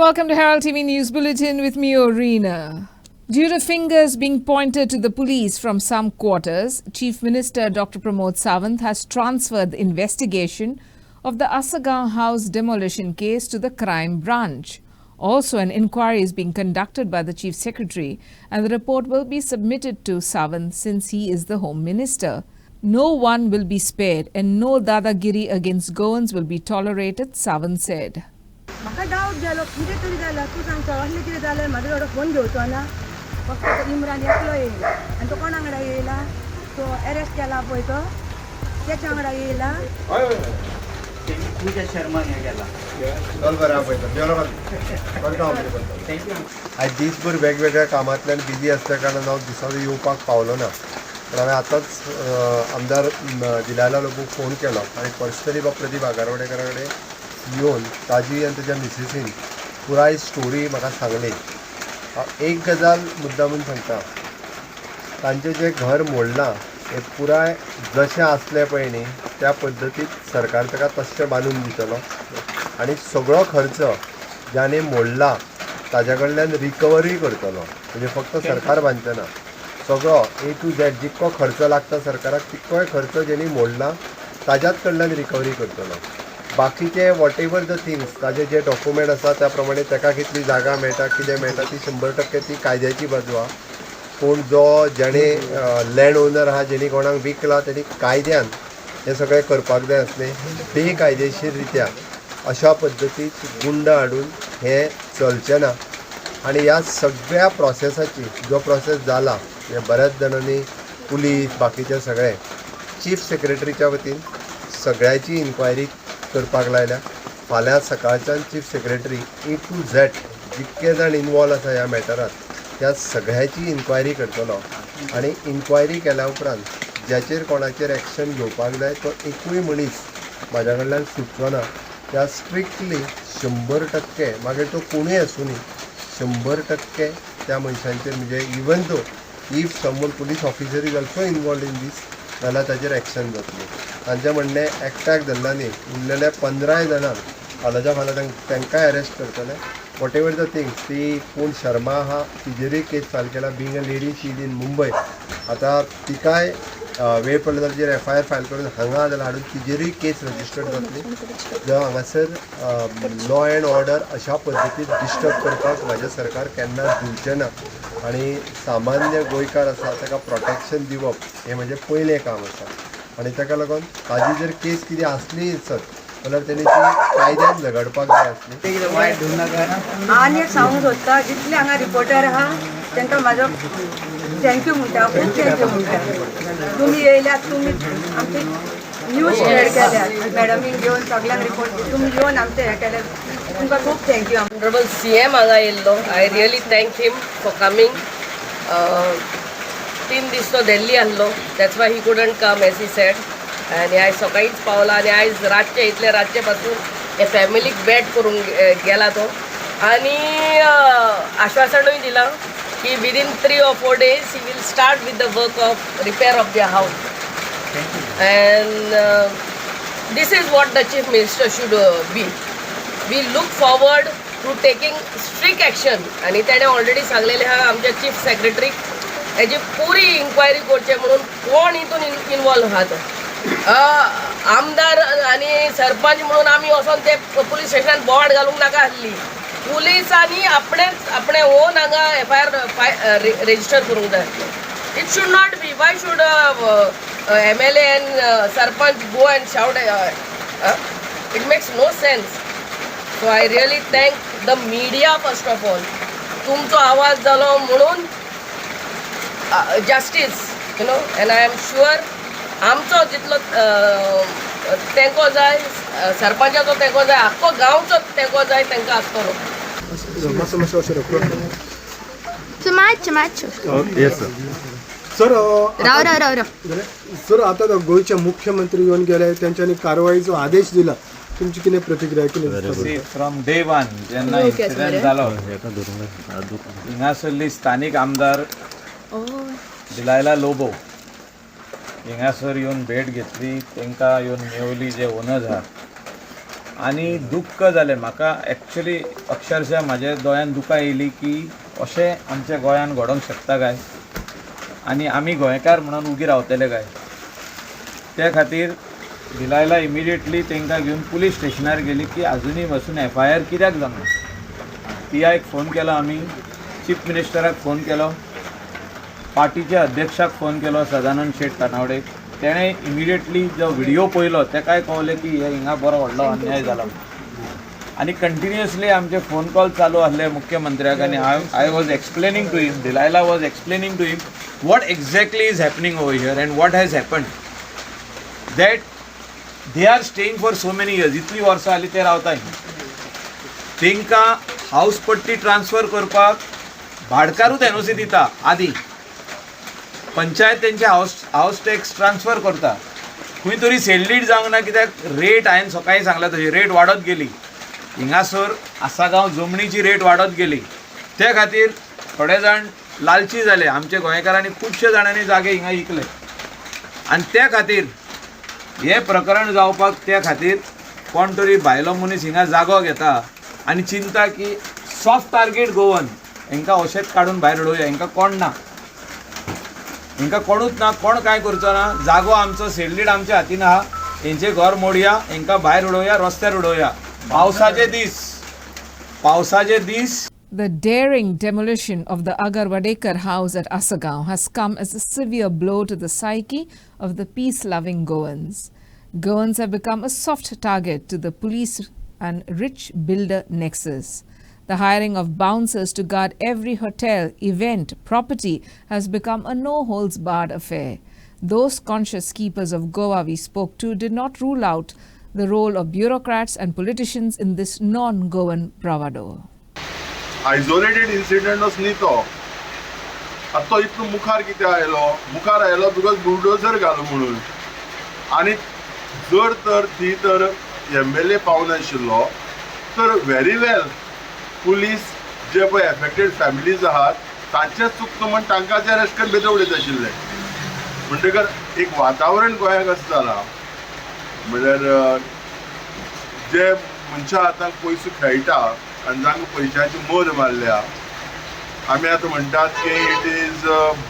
welcome to Herald TV News Bulletin with me, Orina. Due to fingers being pointed to the police from some quarters, Chief Minister Dr. Pramod Sawant has transferred the investigation of the Asagaon House demolition case to the crime branch. Also, an inquiry is being conducted by the Chief Secretary, and the report will be submitted to Sawant since he is the Home Minister. No one will be spared and no dadagiri against Goans will be tolerated, Sawant said. म्हाका doubt जालो कितें तरी जालें तूं सांगता असलें कितें जालें म्हाजो थोडो फोन घेवचो ना फक्त तो इम्रान एकलो येयला आनी तो कोणा वांगडा येयला तो अरेस्ट केला पळय तो तेच्या वांगडा येयला पूजा शर्मा ने गेला चल बरं आपण जेवण आज दिसभर वेगवेगळ्या कामांतल्यान बिजी असल्या कारणान हांव दिसांनी येवपाक पावलो ना पण हांवें आतांच आमदार दिलायला लोकूक फोन केलो आनी पर्सनली प्रदीप आगारवाडेकरा कडेन येवन ताजी आनी ताज्या मिसेसीन पुराय स्टोरी म्हाका सांगली. एक गजाल मुद्दामून सांगता, तांचें जें घर मोडलां हें पुराय जशें आसलें पळय न्ही त्या पद्दतीत सरकार ताका तशें बांदून दितलो आनी सगळो खर्च ज्याने मोडला ताज्या कडल्यान रिकवरी करतलो. म्हणजे फक्त सरकार बांदचें ना, सगळो A to Z जितको खर्च लागता सरकाराक तितकोय खर्च जेणी मोडला ताज्याच कडल्यान रिकवरी करतलो. बाकीचे वॉट एवर द थिंग्स ताजे जे डॉक्युमेंट आसा त्या प्रमाणे ताका कितली जागा मेळटा कितें मेळटा ती 100% ती कायद्याची बाजू आहा. पूण जो जेणे लँड ओनर आहा जेणी कोणाक विकला तेणी कायद्यान हें सगळें करपाक जाय आसलें. बेकायदेशीर रित्या अशा पद्दतीत गुंड हाडून हें चलचें ना आनी ह्या सगळ्या प्रोसेसाची जो प्रोसेस जाला म्हणजे बऱ्याच जाणांनी पुलीस बाकीचे सगळे चीफ सेक्रेटरीच्या वतीन सगळ्याची इन्क्वायरी करपाक लायल्या. फाल्यां सकाळच्यान chief secretary A to Z जितके जाण इनवॉल्व आसा ह्या मॅटरांत त्या सगळ्याची इन्क्वायरी करतलो आनी इन्क्वायरी केल्या उपरांत ज्याचेर कोणाचेर एक्शन घेवपाक जाय तो एकूय मनीस म्हाज्या कडल्यान सुटचो ना. त्या स्ट्रिक्टली 100% मागीर तो कोणूय आसूं न्ही 100% त्या मनशांचेर म्हणजे even though if someone police officer is also involved in this जाल्यार ताचेर एक्शन जातली. तांचें म्हणणें एकट्याक धरला न्ही उरलेल्या 15 जाणांक फाल्याच्या फाल्यां तांकांय अरेस्ट करतले. वॉट एवर द थिंग्स ती कोण शर्मा आहा तिजेरूय केस फायल केला being a lady she in Mumbai. आतां तिकाय वेळ पडलो जाल्यार तिजेर FIR फायल करून हांगा जाल्यार हाडून तिजेरूय केस रजिस्टर्ड जातली. जो हांगासर लॉ अँड ऑर्डर अशा पद्दतीन डिस्टर्ब करपाक म्हाजें सरकार केन्ना दिवचें ना आनी सामान्य गोंयकार आसा ताका प्रोटेक्शन दिवप हें म्हजें पयलें काम आसा. आनी ताका लागून ताजी जर केस कितें आसली सत जाल्यार तेणी ती कायद्यान झगडपाक जाय आसली. आनी एक सांगूंक सोदता जितले हांगा रिपोर्टर आहा तांकां म्हाजो थँक्यू म्हणटा खूब थँक्यू म्हणटा. तुमी येयल्यात तुमी आमची न्यूज शेअर केल्यात मॅडमीक घेवन सगळ्यांक रिपोर्ट तुमी येवन आमचें हें केलें तुमकां खूब थँक्यू. Honorable CM हांगा येयल्लो. I really thank him for coming. 3 दीस तो दिल्ली आसलो, that's why he couldn't come age he said. आनी आयज सकाळीच पावला आनी आयज रातचे इतले रातचे पासून हे फॅमिलीक बॅट करून गेला तो आनी आश्वासनूय दिलां की विदीन 3 or 4 days ही will start with the work of repair of the house. And this is what the Chief Minister should be. We look forward to taking strict action. आणि त्याने ऑलरेडी सांगलेले हा आमच्या चीफ सेक्रेटरी याची पुरी inquiry करचे म्हणून कोण हितून इन्वॉल्व आहात. आमदार आणि सरपंच म्हणून आम्ही वचून ते पुलीस स्टेशनात बोवाड घालूंक नाका आसली. पुलिसांनी आपणे ओन हांगा FIR रेजिस्टर करूंक जाय. It should not be. Y should MLA and sarpanch go and shout? It makes no sense. So I really thank the media first of all. तुमचो आवाज जालो म्हणून justice, you know, and I am sure आमचो जितलो तेंको जाय सरपंचाचो तेंको जाय आख्खो गांवचो तेंको जाय तांकां आसतलो. येस सर राव सर आता गोयचे मुख्यमंत्री येऊन गेले त्यांच्यानी कारवाईचो आदेश दिला. तुमची किती प्रतिक्रिया किती? फ्रॉम डे 1 जेन्ना इन्सिडेंट जालो हिंगासरली स्थानिक आमदार दिलायला लोबो हिंगासर येवन भेट घेतली. तांकां येवन मेवली जे ओनर्स आहात आनी दुख्ख जालें म्हाका एक्चुली अक्षरशः म्हाज्या दोळ्यान दुकां येयली की अशें आमच्या गोंयान घडोवंक शकता काय आनी आमी गोंयकार म्हणून उगी रावतले काय. त्या खातीर भिलायला इमिडिएटली तांकां घेवन पुलीस स्टेशनार गेली की आजुनी पासून FIR कित्याक जावना. PIक फोन केलो आमी, चीफ मिनिस्टराक फोन केलो, पार्टीच्या अध्यक्षाक फोन केलो सदानंद शेट तानावडेक. तेणें इमिडिएटली जो व्हिडियो पळयलो तेकाय कळलें की हे हिंगा बरो व्हडलो अन्याय जाला. आनी कंटिन्युअसली आमचे फोन कॉल चालू आसले मुख्यमंत्र्याक आनी I was explaining to him, Delilah was explaining to him what exactly is happening over here and what has happened. That they are staying for so many years. इतली वर्सां जालीं ते रावताय. तांकां हावस पट्टी ट्रान्सफर करपाक भाडकारूच NOC दिता. आदी पंचायत तेंचे हावस टॅक्स ट्रान्सफर करता. खंय तरी सेल्लीड जावंक ना कित्याक रेट हांवें सकाळीं सांगला तशी रेट वाडत गेली. हिंगासर आसागांव जमनीची रेट वाडत गेली. त्या खातीर थोडे जाण लालची जाले. आमचे गोंयकारांनी खुबशे जाणांनी जागे हिंगा विकले आनी त्या खातीर हे प्रकरण जावपाक त्या खातीर कोण तरी भायलो मनीस हिंगा जागो घेता आनी चिंता की सॉफ्ट टार्गेट गोवन हांकां अशेंच काडून भायर उडोवया. हांकां कोण ना, हांकां कोणूच ना, कोण कांय करचो ना. जागो आमचो सेल्लीड आमच्या हातीन आहा. हेंचें घर मोडया, हांकां भायर उडोवया, रस्त्यार उडोवया. पावसाचे दीस. The daring demolition of the Agar Vadekar house at Asagaon has come as a severe blow to the psyche of the peace-loving Goans. Goans have become a soft target to the police and rich builder nexus. The hiring of bouncers to guard every hotel, event, property has become a no-holds-barred affair. Those conscious keepers of Goa we spoke to did not rule out the role of bureaucrats and politicians in this non-Goan bravado. Isolated incident न्ही तो. आतां तो इतलो मुखार कित्याक आयलो? मुखार आयलो बिकॉज बुलडोजर घाल म्हणून. आनी जर तर थी तर MLA पावनाशिल्लो तर व्हेरी वेल पुलीस जे पळय एफेक्टेड फॅमिलीज आहात तांचें चुकता म्हण तांकांच अरेस्ट करून भितर उडयत आशिल्ले. म्हणटकच एक वातावरण गोंयाक असं जालां म्हणल्यार जे मनशां हातांत पयसो खेळटा आनी जांकां पयशांची मोद मारल्या. आमी आतां म्हणटात की it is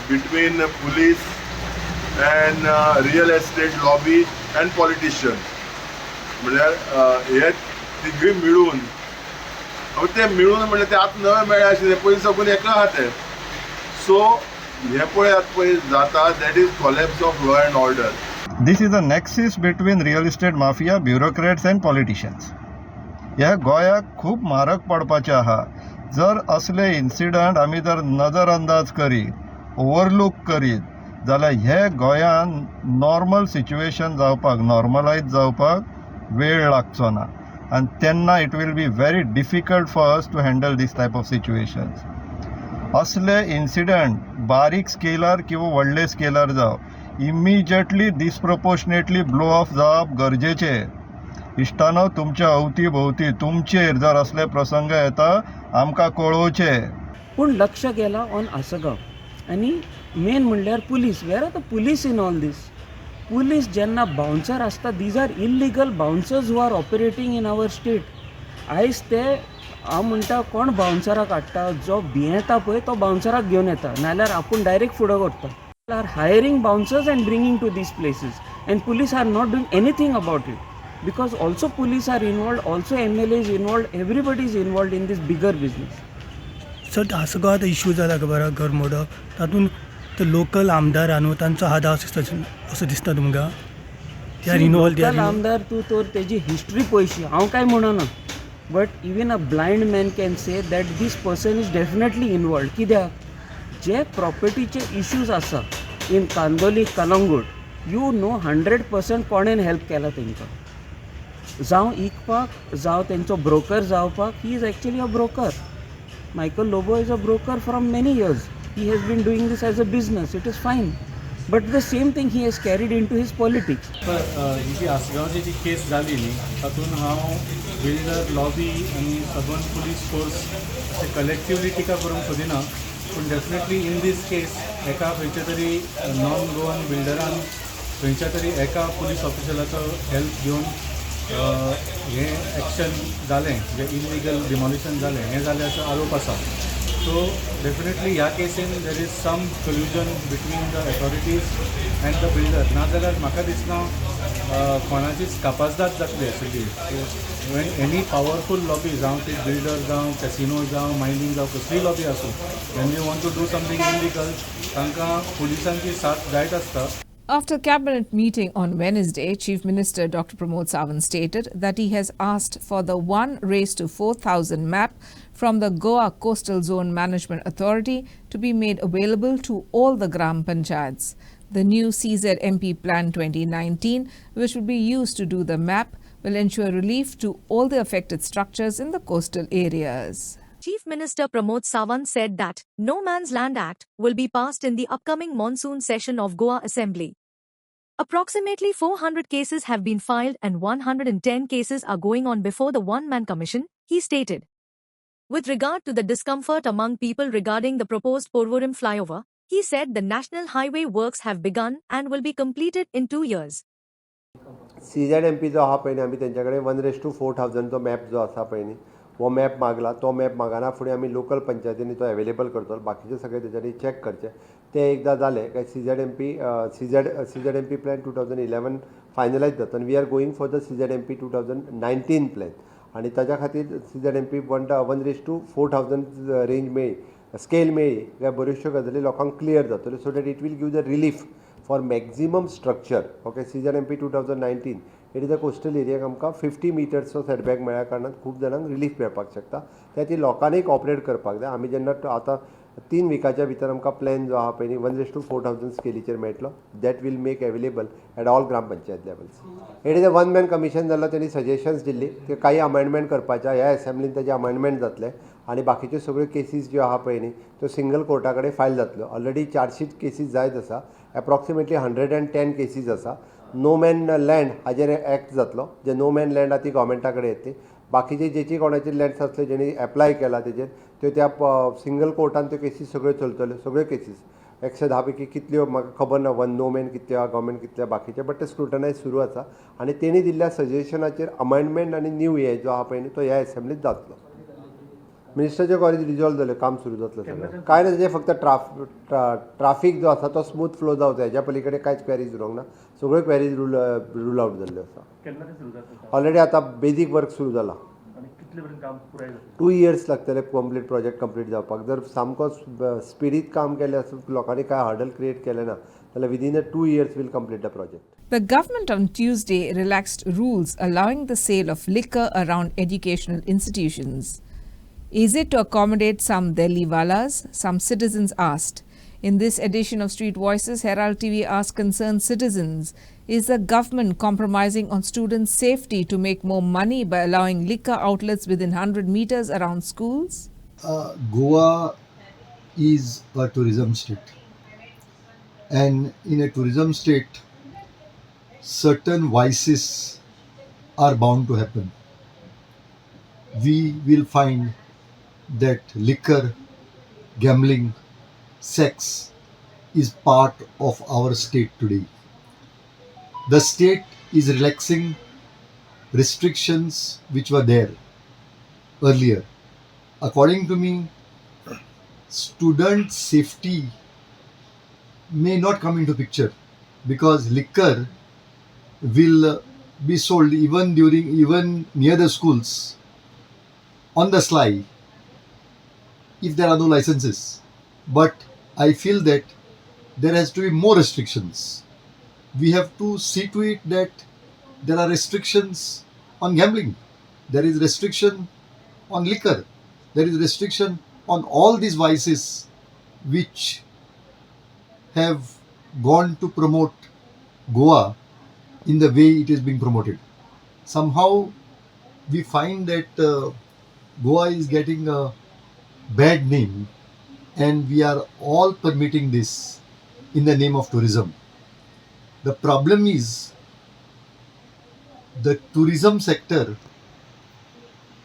between police and real estate lobby and politician. म्हणल्यार हे तिगूय मिळून ते म्हणल्यार ते आतां नवे मेळ्ळे आशिल्ले, पयलीं साकून एकलो आहा ते. सो हे पळय आतां पळय जाता that is collapse of law and order. This is a nexus between real estate mafia, bureaucrats and politicians. ह्या गोंयाक खूब म्हारग पडपाचें आहा. जर असले इन्सिडंट आमी जर नजर अंदाज करीत, ओवरलूक करीत जाल्यार हे गोंयान नॉर्मल सिच्युएशन जावपाक, नॉर्मलायज जावपाक वेळ लागचो ना. आनी तेन्ना it will be very difficult for us to handle this type of situations. असले इन्सिडंट बारीक स्केलार किंवा व्हडले स्केलार जावं, इमिजिएटली डिस्प्रपोर्शनेटली ब्लो ऑफ जावप गरजेचें. इश्टानो तुमच्या अवती भोवती तुमचेर जर असले प्रसंग येता आमकां कळोवचे. पूण लक्ष गेला ऑन आसगांव आनी मेन म्हणल्यार police. Where are the police in all this? Police जेन्ना बाउन्सर आसता, these are illegal bouncers who are operating in our state. आयज ते हांव म्हणटा कोण बाउन्सराक हाडटा, जो भियेता पळय तो बाउन्सराक घेवन येता, नाल्यार आपूण डायरेक्ट फुडें करता. Are hiring bouncers and bringing to these places and police are not doing anything about it. Because also police are involved, also MLA is involved, everybody is involved in this bigger business. Sir आसगांवात issue जाला खबर घर मोडप, तातूंत ते local आमदार आहा न्हू तांचो हात आसा असो दिसता तुमकां? ते आर इनवॉल्व. लोकल आमदार तूं तर तेजी हिस्ट्री पळयशी, हांव कांय म्हणना, but even a blind man can say that this person is definitely involved. कित्याक जे प्रॉपर्टीचे इश्यूज आसा in Candolim, Calangute, you know 100% कोणेन हेल्प केला तेंकां. जावं इकपाक, जावं तेंचो ब्रोकर जावपाक. He is actually a broker. Michael Lobo is a broker from many years. He has been doing this as a business. It is fine, but the same thing he has carried in to his politics. ही जी आसगांवची जी case जाली न्ही तातूंत हांव builder lobby आनी सबन पुलीस फोर्स अशें कलेक्टिवली टिका करूंक सोदिना, पूण डेफिनेटली इन दीस केस एका खंयच्या तरी नॉन गोवन बिल्डरान खंयच्या तरी एका पुलीस ऑफिसराचो हेल्प घेवन हें एक्शन जालें जें इलिगल डिमॉलिशन जालें हें जालें असो आरोप आसा. सो डेफिनेटली ह्या केसीन there is some collusion between the authorities and the builder. नाजाल्यार म्हाका दिसना कोणाचीच कापाजदाद जातली सगळी. So when any powerful lobby जावं ती बिल्डर जावं कॅसिनो जावं मायनींग जावं कसलीय लॉबी आसूं when you want to do something illegal तांकां पुलिसांची साथ जायत आसता. After cabinet meeting on Wednesday, Chief Minister Dr. Pramod Sawant stated that he has asked for the 1:4,000 map from the Goa Coastal Zone Management Authority to be made available to all the Gram Panchayats. The new CZMP Plan 2019, which will be used to do the map, will ensure relief to all the affected structures in the coastal areas. Chief Minister Pramod Sawant said that No Man's Land Act will be passed in the upcoming monsoon session of Goa Assembly. Approximately 400 cases have been filed and 110 cases are going on before the one-man commission, he stated. With regard to the discomfort among people regarding the proposed Porvorim flyover, he said the national highway works have begun and will be completed in 2 years. CZMP जो आहा पळय न्ही आमी तेंच्याकडे 1:4,000 जो map जो आसा पळय न्ही वो मॅप मागला. तो मॅप मागना फुडें आमी लोकल पंचायतींनी तो अवेलेबल करतलो. बाकीचे सगळे तेच्यानी चॅक करचे. ते एकदां जालें काय CZMP प्लॅन 2011 फायनलायज जाता आनी we are going for the CZMP 2019 plan. आनी ताच्या खातीर CZMP 1:4,000 रेंज मेळ्ळी, स्केल मेळ्ळी काय बऱ्योचश्यो गजाली लोकांक क्लियर जातल्यो so that it will give the relief for maximum structure. Okay, CZMP 2019 it is a coastal एरियाक आमकां 50 मिटर्सचो सेटबॅक मेळ्ळ्या कारणान खूब जाणांक रिलीफ मेळपाक शकता. त्या खातीर लोकांनीय कॉपरेट करपाक जाय. आमी जेन्ना आतां 3 विकाच्या भितर आमकां प्लॅन जो आहा पळय न्ही 1:4,000 स्केलीचेर मेळटलो. That will make available at all gram panchayat levels. It is a one man commission जाल्लो. तेणी सजेशन्स दिल्ली ते काही अमेंडमेंट करपाच्या. ह्या असेंब्लीन तेजे अमेंडमेंट जातले आनी बाकीच्यो सगळ्यो केसीस ज्यो आहा पळय न्ही त्यो सिंगल कोर्टा कडेन फायल जातल्यो. ऑलरेडी 400 केसीस जायत आसा. एप्रॉक्सिमेटली 110 केसीस आसा. नो मॅन लँड हाजेर एक्ट जातलो. जे नो मॅन लँड आहा ती गोवमेंटा कडेन येतली. बाकीचे जेची कोणाचे लँड्स आसले जेणी एप्लाय केला तेजेर त्यो त्या सिंगल कोर्टान त्यो केसीस सगळ्यो चलतल्यो. सगळ्यो केसीस 110 पैकी कितल्यो म्हाका खबर ना. नो मॅन कितल्यो आहा, गव्हर्मेंट कितल्यो बाकीचे, बट ते स्क्रुटनायज सुरू आसा. आनी तेणी दिल्ल्या सजेशनाचेर अमेंडमेंट आनी न्यू हे जो आहा पळय न्ही तो ह्या असेंब्लीत जातलो. मिनिस्टरचे कॉलेज रिजॉल्व जाले, काम सुरू जातलं सगळं. काय ना तेजें फक्त ट्राफीक जो आसा तो स्मूथ फ्लो जावं हेज्या पलीकडे कांयच क्वेरीज उरोंक ना. सगळ्यो क्वेरीज रूल आउट जाल्ल्यो आसा. ऑलरेडी आतां बेजीक वर्क सुरू जाला. 2 years लागतले कंप्लीट प्रोजेक्ट कंप्लीट जावपाक. जर सामको स्पिडीत काम केलें आसत लोकांनी काय हर्डल क्रिएट केले ना जाल्यार within 2 years will complete the project. The government on Tuesday relaxed rules allowing the sale of liquor around educational institutions. Is it to accommodate some Delhi walas? Some citizens asked. In this edition of Street Voices, Herald TV asked concerned citizens, is the government compromising on students' safety to make more money by allowing liquor outlets within 100 meters around schools? Goa is a tourism state. And in a tourism state, certain vices are bound to happen. We will find that liquor, gambling, sex is part of our state today. The state is relaxing restrictions which were there earlier. According to me, student safety may not come into picture because liquor will be sold even near the schools on the sly if there are no licenses. But I feel that there has to be more restrictions. We have to see to it that there are restrictions on gambling. There is restriction on liquor. There is restriction on all these vices which have gone to promote Goa in the way it is being promoted. Somehow we find that Goa is getting a bad name and we are all permitting this in the name of tourism. The problem is the tourism sector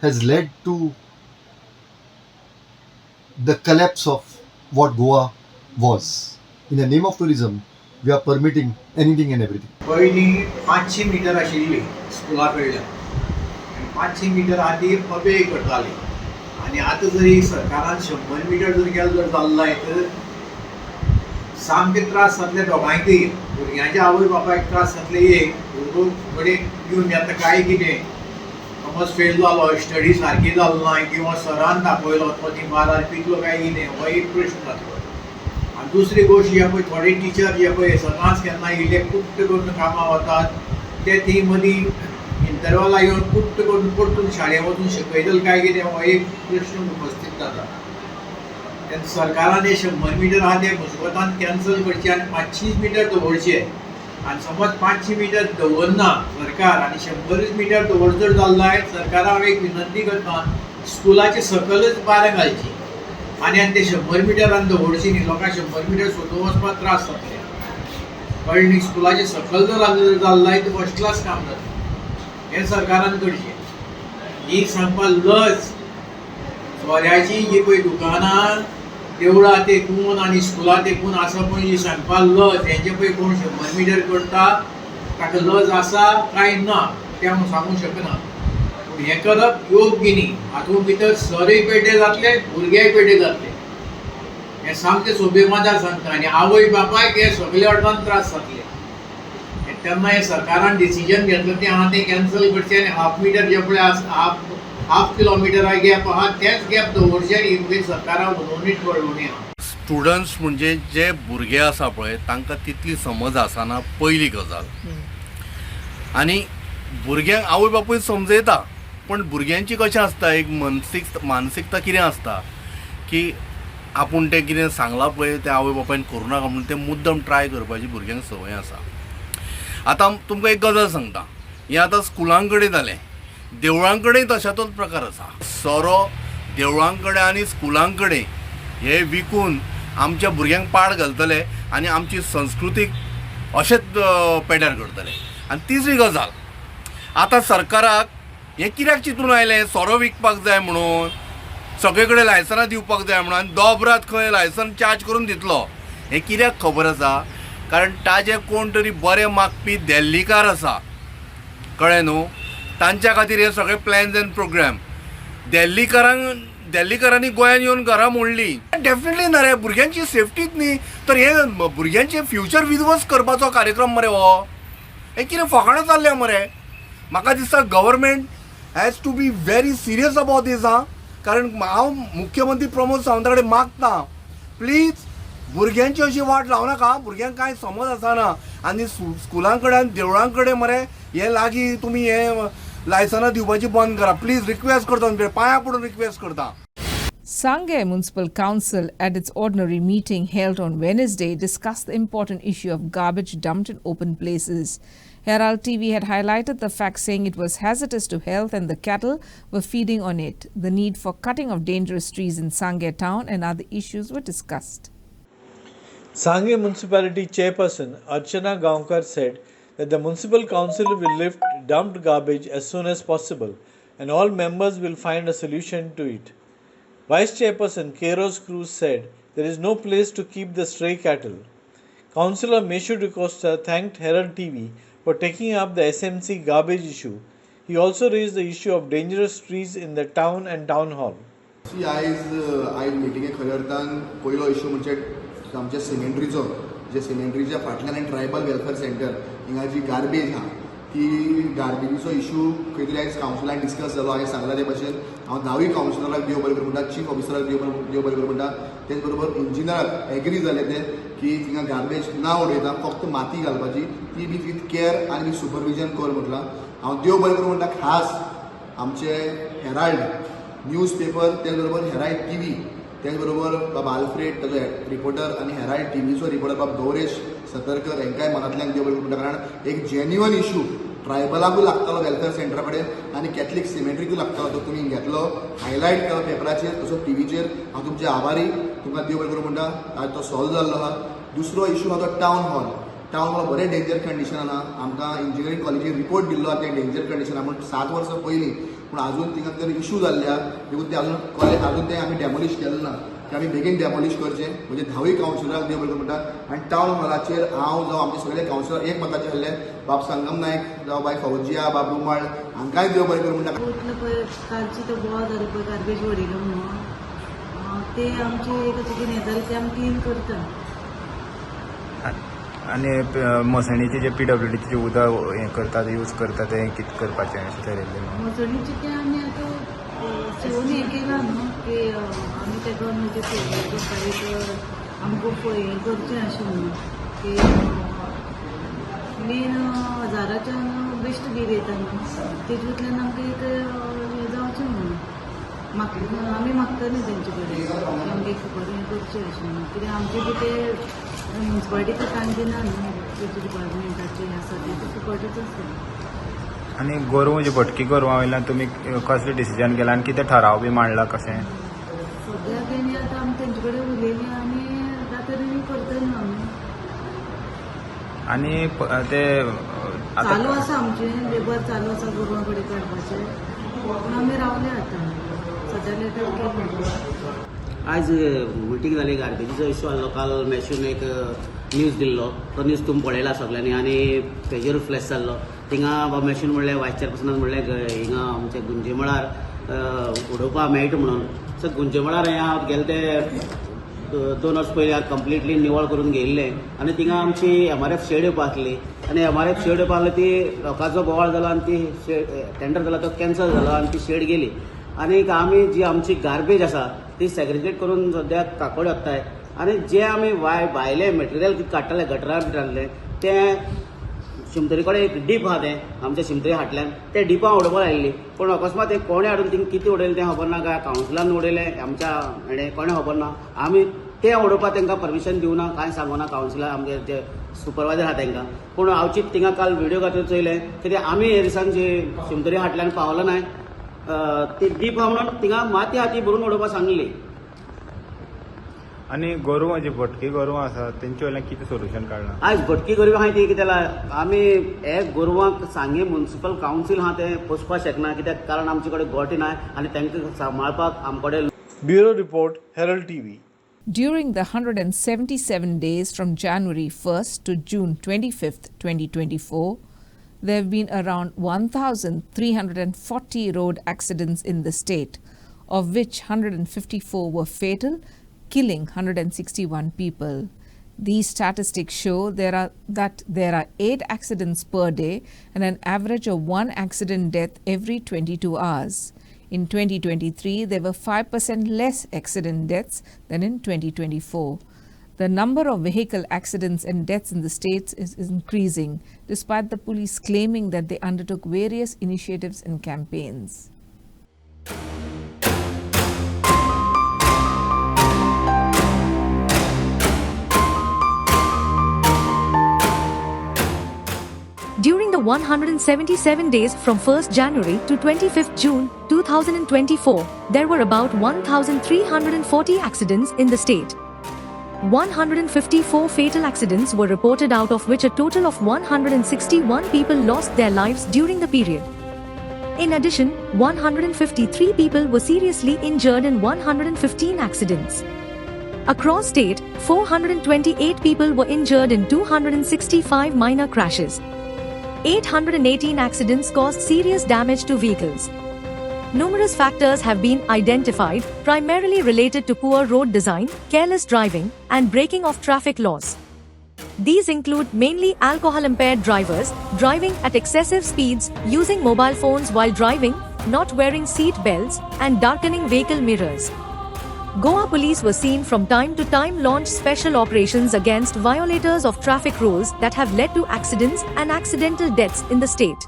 has led to the collapse of what Goa was. In the name of tourism, we are permitting anything and everything. पयलीं 500 metre आशिल्ली स्कुला कडल्यान आनी 500 metre खातीर अबे करताली आनी आतां जरी सरकारान 100 मिटर जर केलो जर जाल्लो तर सामके त्रास जातले दोगांयकय भुरग्यांच्या आवय बापायक त्रास जातले एक भुरगो कडेन घेवन येता काय कितें समज फेल जालो स्टडी सारकी जालो ना किंवा सरान दाखयलो तो ती मारार पिकलो काय कितें हो एक प्रश्न जातलो आनी दुसरी गोश्ट जे पळय थोडे टिचर जे पळय सदांच केन्ना इले कुट्ट करून कामां वतात ते ती मदीं इंटरवला येवन कुट्ट करून परतून शाळेंत वचून शिकयतले काय कितें हो एक प्रश्न उपस्थित जाता तेन्ना सरकारान हे 100 मिटर आहा ते मुजरतान कॅन्सल करचे आनी 500 मिटर दवरचे आनी समज 500 मिटर दवरना सरकार आनी 100 मिटर दवर जर जाल्लो सरकाराक हांव एक विनंती करता स्कुलाचे सकलच बारां घालची आनी ते 100 मिटरान दवरची न्ही लोकांक 100 मिटर सोदून वचपाक त्रास जातले कळ्ळें न्ही स्कुलाचे सकल जर जाल्लो तर फर्स्ट क्लास काम जाता हें सरकारान करचें ही सांगपा लज सोऱ्याची जी पळय दुकानां देवळां तेकून आनी स्कुलां तेकून आसा पळय जी सांगपा लज हेंचे पळय कोण 100 मिटर करता ताका लज आसा काय ना तें हांव सांगूंक शकना पूण हें करप योग्य न्ही हातूंत भितर सरय पेटे जातले भुरगेय पेटे जातले हें सामकें सोबेमादार सांगता आनी आवय बापायक हे सगळे वाटेन त्रास जातले तेन्ना हें सरकारान डिसिजन घेतलें तें आहा तें कॅन्सल करचें आनी हाफ मिटर जे पळय हाफ किलोमिटरा गॅप आहा तेच गॅप दवरचे ही मुगे सरकाराक उलोवणीच कळोवणी आहा स्टुडंट्स म्हणजे जे भुरगे आसा पळय तांकां तितली समज आसना पयली गजाल आनी भुरग्यांक आवय बापूय समजयता पण भुरग्यांची कशें आसता एक मानसिकता कितें आसता की आपूण तें कितें सांगलां पळय तें आवय बापायन करूं नाका म्हणून तें मुद्दम ट्राय करपाची भुरग्यांक संवय आसा आतां तुमकां एक गजाल सांगता हें आतां स्कुलां कडेन जालें देवळां कडेन तशातोच प्रकार आसा सोरो देवळां कडेन आनी स्कुलां कडेन हे विकून आमच्या भुरग्यांक पाड घालतले आनी आमची संस्कृतीक अशेंच पेड्यार करतले आनी तिसरी गजाल आतां सरकाराक हें कित्याक चिंतून आयलें सोरो विकपाक जाय म्हणून सगळे कडेन लायसनां दिवपाक जाय म्हणून आनी दोबरात खंय लायसन चार्ज करून दितलो हें कित्याक खबर आसा कारण ताजे कोण तरी बरे मागपी देल्लीकार आसा कळ्ळें न्हू तांच्या खातीर हे सगळे प्लॅन्स एंड प्रोग्राम देल्लीकारांनी गोंयांत येवन घरां मोडली डेफिनेटली ना रे भुरग्यांची सेफ्टीच न्ही तर हे भुरग्यांचे फ्युचर विध्वस्त करपाचो कार्यक्रम मरे हो हे कितें फकाणां जाल्लें मरे म्हाका दिसता government has to be very serious about this आं कारण हांव मुख्यमंत्री प्रमोद सावंता कडेन मागता प्लीज भुरग्यांची अशी वाट लावं नाका भुरग्यांक कांय समज आसना आनी स्कुलां कडेन आनी देवळां कडेन मरे हे लागीं तुमी हे लायसनां दिवपाची बंद करा प्लीज रिक्वेस्ट करता पांया पडून रिक्वेस्ट करता Sangay Municipal Council at its ordinary meeting held on Wednesday discussed the important issue of garbage dumped in open places. Herald TV had highlighted the fact saying it was hazardous to health and the cattle were feeding on it. The need for cutting of dangerous trees in Sangay town and other issues were discussed. Sangay Municipality Chairperson Archana Gaonkar said that the Municipal Council will lift dumped garbage as soon as possible and all members will find a solution to it. Vice Chairperson Kairos Cruz said there is no place to keep the stray cattle. Councillor Meshu DeCosta thanked Herald TV for taking up the SMC garbage issue. He also raised the issue of dangerous trees in the town and town hall. आयज मिटिंगे खऱ्या अर्थान पयलो issue म्हणजे आमच्या सिमेंट्रीचो जे सिमेंट्रीच्या फाटल्यान आनी tribal welfare centre हिंगा जी गार्बेज आहा ती गार्बेजीचो इश्यू खंय तरी आयज कावन्सिलान डिस्कस जालो हांवें सांगला ते भशेन हांव धावूय कावन्सिलराक देव बरें करूं म्हणटा चीफ ऑफिसराक देव बरें करूं म्हणटा तेच बरोबर इंजिनियराक एग्री जाले ते की थिंगा गार्बेज ना उडयता फक्त माती घालपाची ती बी विथ केअर आनी सुपरविजन कर म्हटलां हांव देव बरें करूं म्हणटा खास आमचे हेराल्ड न्यूज पेपर तेच बरोबर हेराल्ड TV तेच बरोबर बाबा आल्फ्रेड ताजो रिपोर्टर आनी हेराल्ड TVचो रिपोर्टर बाबा गौरेश सतरकर हेंकाय मनांतल्यान देव बरें करूं म्हणटा कारण एक जेन्युअन इश्यू ट्रायबलाकूय लागतालो वेलफेअर सेंटरा कडेन आनी कॅथलीक सिमेट्रीकूय लागतालो तो तुमी घेतलो हायलायट केलो पेपराचेर तसो TVचेर हांव तुमचे आभारी तुमकां देव बरें करूं म्हणटा आयज तो सॉल्व जाल्लो आहा दुसरो इश्यू आहा तो टावन हॉल बरें डेंजर कंडिशनान आहा आमकां इंजिनियरींग कॉलेजीन रिपोर्ट दिल्लो आहा तें डेंजर कंडिशनान म्हणून 7 वर्सां पयलीं पूण अजून तिंगा तर इश्यू जाल्ल्या देखून ते अजून तें आमी डेमोलिश केलें ना की आमी बेगीन डेमोलिश करचें. म्हणजे 10 कावन्सिलरांक डेमोलिश म्हणटा आनी टावन हॉलाचेर हांव जावं आमचे सगळे कावन्सिलर एक मताचे आसले. बाब संगम नायक जावं बाय फौजिया बाब रुमाळ हांकांय देव बरें कर म्हणटा. पळय कालची तो बोवाळ जालो पळय गार्बेज उडयलो म्हणून ते आमचे कशें कितें हें जालें तें आमी क्लीन करता. आनी मसणीचे जे PWDचे उदक हें करतात यूज करता तें कितें करपाचें अशें थारायल्लें. मसणीचें तें आमी आतां शिवून हें केलां न्हू की आमी तेका म्हणजे करता एक आमकां हें करचें अशें म्हणून की मेन हजाराच्यान बेश्ट बील येता न्हू तेतूंतल्यान आमकां एक हें जावचें म्हणून आमी मागतलीं तेंचे कडेन आमकां एक बरें करचें अशें म्हणून कित्याक आमचें कितें म्युन्सिपालिटी काम दिना न्हू डिपार्टमेंटाचें आसा तें फुकटच आसता. आनी गोरवां जी भटकी गोरवां वयल्यान तुमी कसलें डिसिजन केलां आनी कितें थाराव बी मांडला कशें. सद्या तेणी आतां आमी तेंचे कडेन उलयलीं आनी जाता रिव्यू करतलीं आमी. आनी ते चालू आसा आमचें लेबर चालू आसा गोरवां कडेन काडपाचें पूण आमी रावले आतां सद्या लेटर केलें. आज मिटींग जाली गार्बेजीचो इश्यू आसलो. काल मॅशून एक न्यूज दिल्लो तो न्यूज तुमी पळयला सगळ्यांनी आनी तेजेर फ्लॅश जाल्लो. थिंगा मॅशून म्हणलें वायस चेअरपर्सनान म्हणलें हिंगा आमच्या गुंजेमळार उडोवपा मेळटा म्हणून. सो गुंजेमळार हें हांव गेले ते 2 वर्स पयलीं हांव कंप्लिटली निवळ करून घेयल्लें आनी थिंगा आमची MRF शेड येवपा आसली आनी MRF शेड येवपा आसली ती लोकांचो बोवाळ जालो आनी ती शेड टेंडर जालो तो कॅन्सल जालो आनी ती शेड गेली. आनी आमी जी आमची गार्बेज आसा ती सेग्रिगेट करून सद्याक काकोड हाडटाय आनी जे आमी भायले मटेरियल कितें काडटाले गटरार बिटरांतले तें शिमतरी कडेन एक डीप आहा तें आमच्या शिमतरी हाटल्यान ते डिपां उडोवपाक लायिल्ली पूण अकस्मात एक कोणे हाडून थिंगा कितें उडयलें तें खबर ना काय कावन्सिलान उडयलें आमच्या हेणें कोणें खबर ना. आमी तें उडोवपाक तांकां परमिशन दिवना कांय सांगूना कावन्सिलार आमचे जे सुपरवायजर आहा तांकां. पूण हांवची थिंगा काल व्हिडिओ घातून चयलें कित्याक आमी हे दिसान जी शिमतरी हाटल्यान पावलो नाय ती डीप आहा म्हणून थिंगा माती हाती भरून उडोवपाक सांगली. आनी गोरवां जी भटकी गोरवां आसा तेंचे वयल्यान कितें सोल्युशन काडलां. आयज भटकी गोरवां आहाय ती कितें आमी हे गोरवांक सांगे म्युन्सिपल कावन्सील आहा तें पोसपाक शकना कित्याक कारण आमचे कडेन गोटे नाय आनी तांकां सांबाळपाक आमचे कडेन. Bureau report Herald TV. During the 177 days from January 1st to June 25th, 2024, there have been around 1,340 road accidents in the state, of which 154 were fatal, killing 161 people. These statistics show that there are 8 accidents per day and an average of 1 accident death every 22 hours. In 2023, there were 5% less accident deaths than in 2024. The number of vehicle accidents and deaths in the states is increasing, despite the police claiming that they undertook various initiatives and campaigns. During the 177 days from 1st January to 25th June 2024, there were about 1,340 accidents in the state. 154 fatal accidents were reported, out of which a total of 161 people lost their lives during the period. In addition, 153 people were seriously injured in 115 accidents. Across state, 428 people were injured in 265 minor crashes. 818 accidents caused serious damage to vehicles. Numerous factors have been identified, primarily related to poor road design, careless driving, and breaking of traffic laws. These include mainly alcohol-impaired drivers, driving at excessive speeds, using mobile phones while driving, not wearing seat belts, and darkening vehicle mirrors. Goa police were seen from time to time launch special operations against violators of traffic rules that have led to accidents and accidental deaths in the state.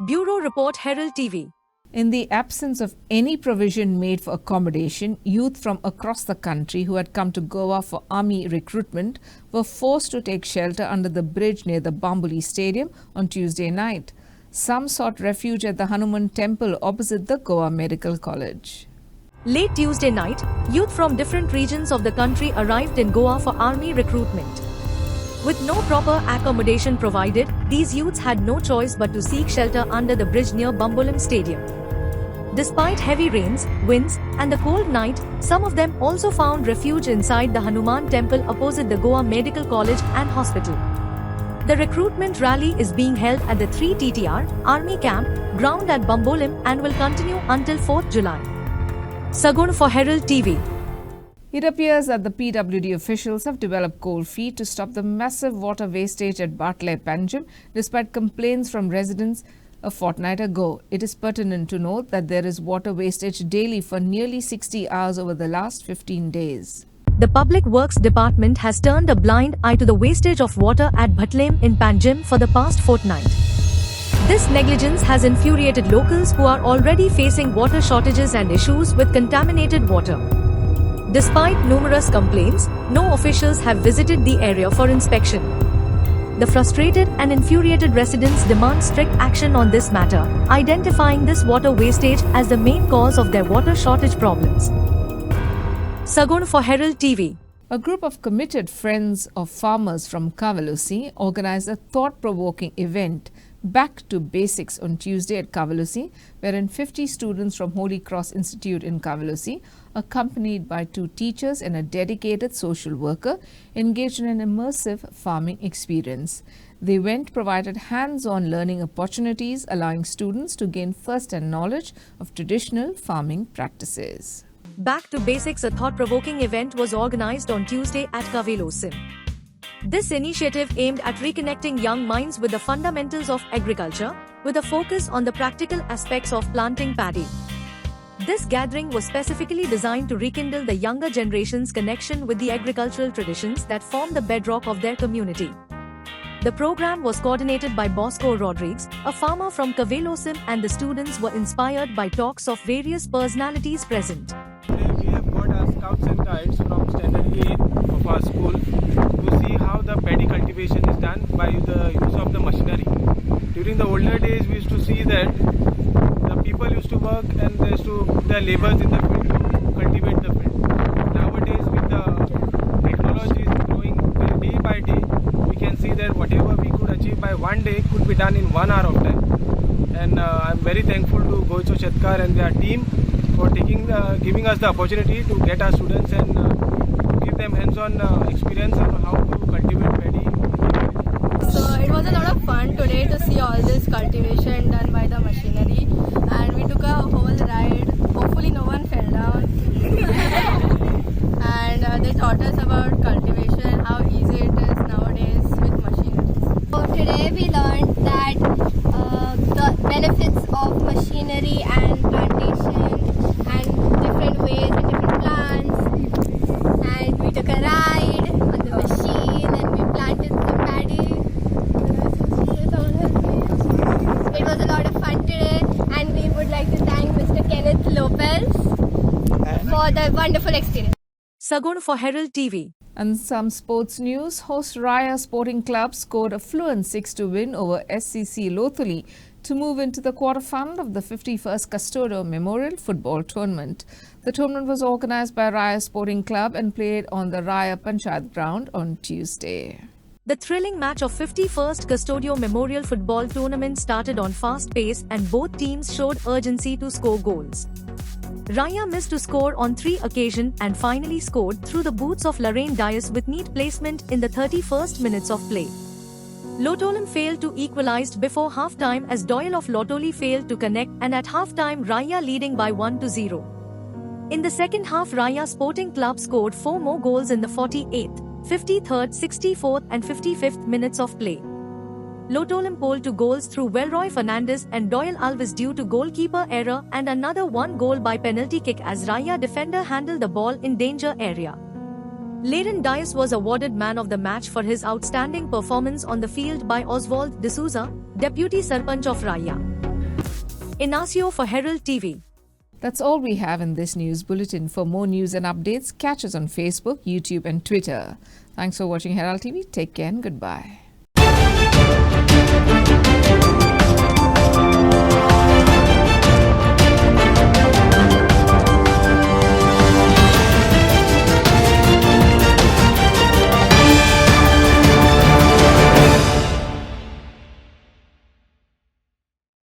Bureau Report, Herald TV. In the absence of any provision made for accommodation, youth from across the country who had come to Goa for army recruitment were forced to take shelter under the bridge near the Bambuli Stadium on Tuesday night. Some sought refuge at the Hanuman Temple opposite the Goa Medical College. Late Tuesday night, youth from different regions of the country arrived in Goa for army recruitment. With no proper accommodation provided, these youths had no choice but to seek shelter under the bridge near Bambolim Stadium. Despite heavy rains, winds, and the cold night, some of them also found refuge inside the Hanuman temple opposite the Goa Medical College and Hospital. The recruitment rally is being held at the 3 TTR Army Camp ground at Bambolim and will continue until 4th July. Sagun for Herald TV. It appears that the PWD officials have developed cold feet to stop the massive water wastage at Bartley Panjim despite complaints from residents a fortnight ago. It is pertinent to note that there is water wastage daily for nearly 60 hours over the last 15 days. The Public Works Department has turned a blind eye to the wastage of water at Bhatlem in Panjim for the past fortnight. This negligence has infuriated locals who are already facing water shortages and issues with contaminated water. Despite numerous complaints, no officials have visited the area for inspection. The frustrated and infuriated residents demand strict action on this matter, identifying this water wastage as the main cause of their water shortage problems. Sagun for Herald TV. A group of committed friends of farmers from Kavalusi organized a thought-provoking event, Back to Basics, on Tuesday at Kavalusi, wherein 50 students from Holy Cross Institute in Kavalusi, accompanied by 2 teachers and a dedicated social worker, engaged in an immersive farming experience. The event provided hands-on learning opportunities, allowing students to gain first-hand knowledge of traditional farming practices. Back to Basics, a thought-provoking event, was organized on Tuesday at Kavalusi. This initiative aimed at reconnecting young minds with the fundamentals of agriculture, with a focus on the practical aspects of planting paddy. This gathering was specifically designed to rekindle the younger generation's connection with the agricultural traditions that form the bedrock of their community. The program was coordinated by Bosco Rodriguez, a farmer from Kavalusi, and the students were inspired by talks of various personalities present. Today we have got our scouts and guides from standard 8 of our school to see how the paddy cultivation is done by the use of the machinery. During the older days, we used to see that the people used to work and they used to put their labours in the field to cultivate the field. Nowadays, with the technologies growing day by day, we can see that whatever we could achieve by one day could be done in 1 hour of time. And I'm very thankful to Goicho Shetkar and their team for giving us the opportunity to get our students and give them hands-on experience on how to cultivate paddy. So it was a lot of fun today to see all this cultivation done by the machinery, and we took a whole ride. Hopefully no one fell down. And they taught us about cultivation, how easy it is nowadays with machinery. So today we learned that the benefits of machinery and plantation and different ways and different plants, and we took a ride on the machine and we planted some paddy. It was a lot of fun today, and we would like to thank Mr. Kenneth Lopez for the wonderful experience. Sagun for Herald TV. And some sports news. Host Raya Sporting Club scored a fluent 6-2 win over SCC Lothuli to move into the quarterfinal of the 51st Custodio Memorial Football Tournament. The tournament was organized by Raya Sporting Club and played on the Raya Panchayat ground on Tuesday. The thrilling match of 51st Custodio Memorial Football Tournament started on fast pace and both teams showed urgency to score goals. Raya missed to score on 3 occasions and finally scored through the boots of Lorraine Dias with neat placement in the 31st minutes of play. Lotolim failed to equalize before half-time as Doyle of Lotoli failed to connect, and at half-time Raya leading by 1-0. In the second half, Raya Sporting Club scored 4 more goals in the 48th, 53rd, 64th and 55th minutes of play. Lotolim polled 2 goals through Welroy Fernandez and Doyle Alves due to goalkeeper error, and another 1 goal by penalty kick as Raya defender handled the ball in danger area. Leyden Dias was awarded man of the match for his outstanding performance on the field by Oswald D'Souza, Deputy Sarpanch of Raya. Inacio for Herald TV. That's all we have in this news bulletin. For more news and updates, catch us on Facebook, YouTube and Twitter. Thanks for watching Herald TV. Take care and goodbye.